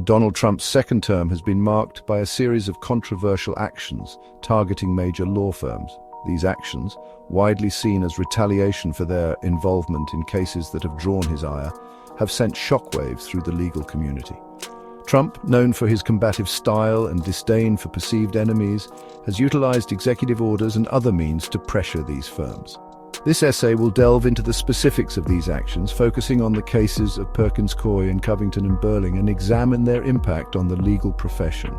Donald Trump's second term has been marked by a series of controversial actions targeting major law firms. These actions, widely seen as retaliation for their involvement in cases that have drawn his ire, have sent shockwaves through the legal community. Trump, known for his combative style and disdain for perceived enemies, has utilized executive orders and other means to pressure these firms. This essay will delve into the specifics of these actions, focusing on the cases of Perkins, Coie, and Covington and Burling, and examine their impact on the legal profession.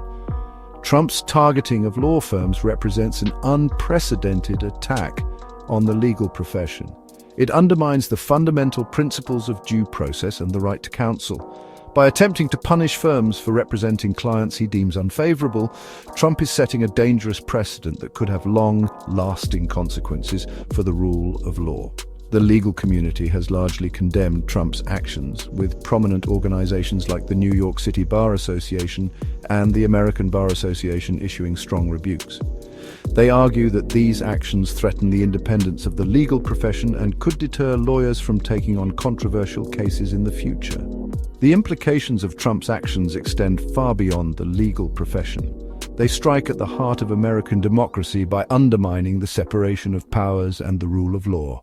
Trump's targeting of law firms represents an unprecedented attack on the legal profession. It undermines the fundamental principles of due process and the right to counsel. By attempting to punish firms for representing clients he deems unfavorable, Trump is setting a dangerous precedent that could have long-lasting consequences for the rule of law. The legal community has largely condemned Trump's actions, with prominent organizations like the New York City Bar Association and the American Bar Association issuing strong rebukes. They argue that these actions threaten the independence of the legal profession and could deter lawyers from taking on controversial cases in the future. The implications of Trump's actions extend far beyond the legal profession. They strike at the heart of American democracy by undermining the separation of powers and the rule of law.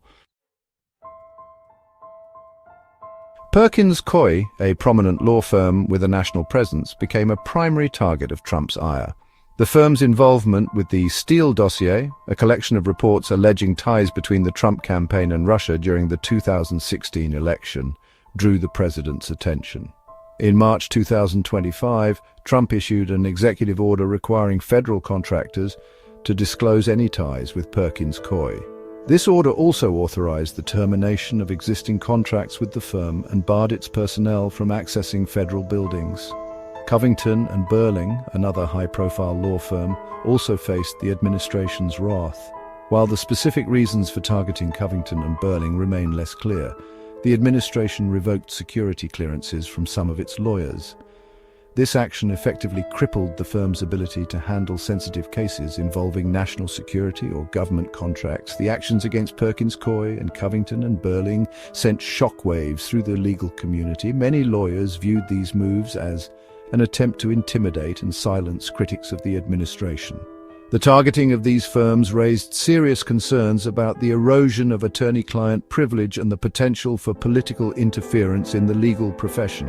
Perkins Coie, a prominent law firm with a national presence, became a primary target of Trump's ire. The firm's involvement with the Steele dossier, a collection of reports alleging ties between the Trump campaign and Russia during the 2016 election, drew the president's attention. In March 2025, Trump issued an executive order requiring federal contractors to disclose any ties with Perkins Coie. This order also authorized the termination of existing contracts with the firm and barred its personnel from accessing federal buildings. Covington and Burling, another high-profile law firm, also faced the administration's wrath. While the specific reasons for targeting Covington and Burling remain less clear, the administration revoked security clearances from some of its lawyers. This action effectively crippled the firm's ability to handle sensitive cases involving national security or government contracts. The actions against Perkins Coie and Covington and Burling sent shockwaves through the legal community. Many lawyers viewed these moves as an attempt to intimidate and silence critics of the administration. The targeting of these firms raised serious concerns about the erosion of attorney-client privilege and the potential for political interference in the legal profession.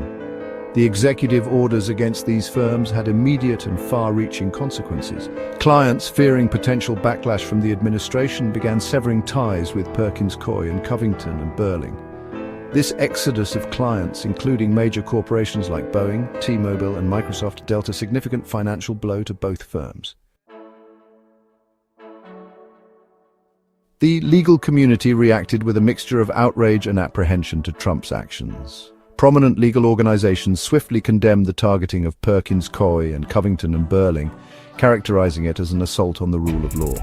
The executive orders against these firms had immediate and far-reaching consequences. Clients, fearing potential backlash from the administration, began severing ties with Perkins Coie and Covington and Burling. This exodus of clients, including major corporations like Boeing, T-Mobile, and Microsoft, dealt a significant financial blow to both firms. The legal community reacted with a mixture of outrage and apprehension to Trump's actions. Prominent legal organizations swiftly condemned the targeting of Perkins Coie and Covington and Burling, characterizing it as an assault on the rule of law.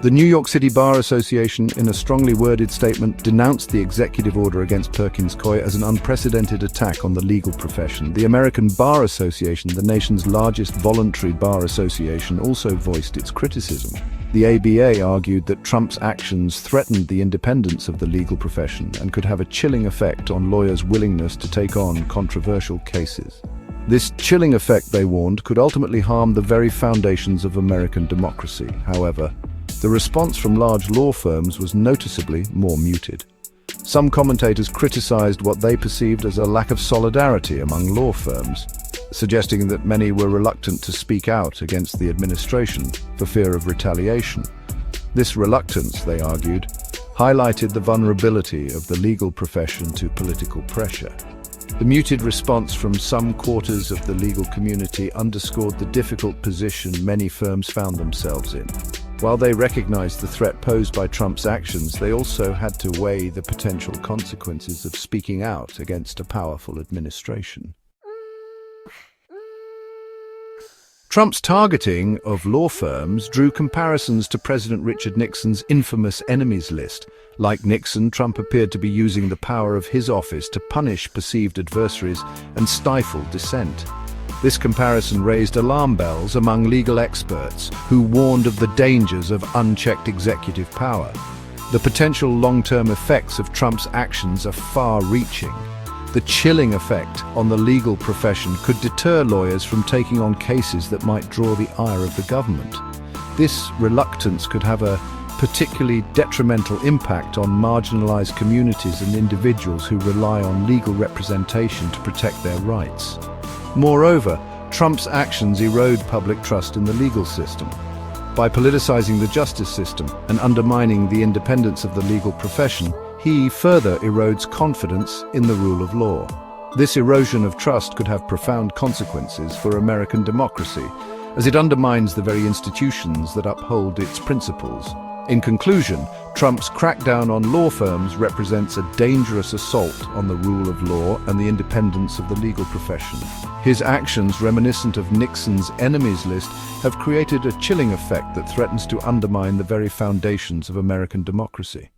The New York City Bar Association, in a strongly worded statement, denounced the executive order against Perkins Coie as an unprecedented attack on the legal profession. The American Bar Association, the nation's largest voluntary bar association, also voiced its criticism. The ABA argued that Trump's actions threatened the independence of the legal profession and could have a chilling effect on lawyers' willingness to take on controversial cases. This chilling effect, they warned, could ultimately harm the very foundations of American democracy. However, the response from large law firms was noticeably more muted. Some commentators criticized what they perceived as a lack of solidarity among law firms, suggesting that many were reluctant to speak out against the administration for fear of retaliation. This reluctance, they argued, highlighted the vulnerability of the legal profession to political pressure. The muted response from some quarters of the legal community underscored the difficult position many firms found themselves in. While they recognized the threat posed by Trump's actions, they also had to weigh the potential consequences of speaking out against a powerful administration. Trump's targeting of law firms drew comparisons to President Richard Nixon's infamous enemies list. Like Nixon, Trump appeared to be using the power of his office to punish perceived adversaries and stifle dissent. This comparison raised alarm bells among legal experts who warned of the dangers of unchecked executive power. The potential long-term effects of Trump's actions are far-reaching. The chilling effect on the legal profession could deter lawyers from taking on cases that might draw the ire of the government. This reluctance could have a particularly detrimental impact on marginalized communities and individuals who rely on legal representation to protect their rights. Moreover, Trump's actions erode public trust in the legal system. By politicizing the justice system and undermining the independence of the legal profession, he further erodes confidence in the rule of law. This erosion of trust could have profound consequences for American democracy, as it undermines the very institutions that uphold its principles. In conclusion, Trump's crackdown on law firms represents a dangerous assault on the rule of law and the independence of the legal profession. His actions, reminiscent of Nixon's enemies list, have created a chilling effect that threatens to undermine the very foundations of American democracy.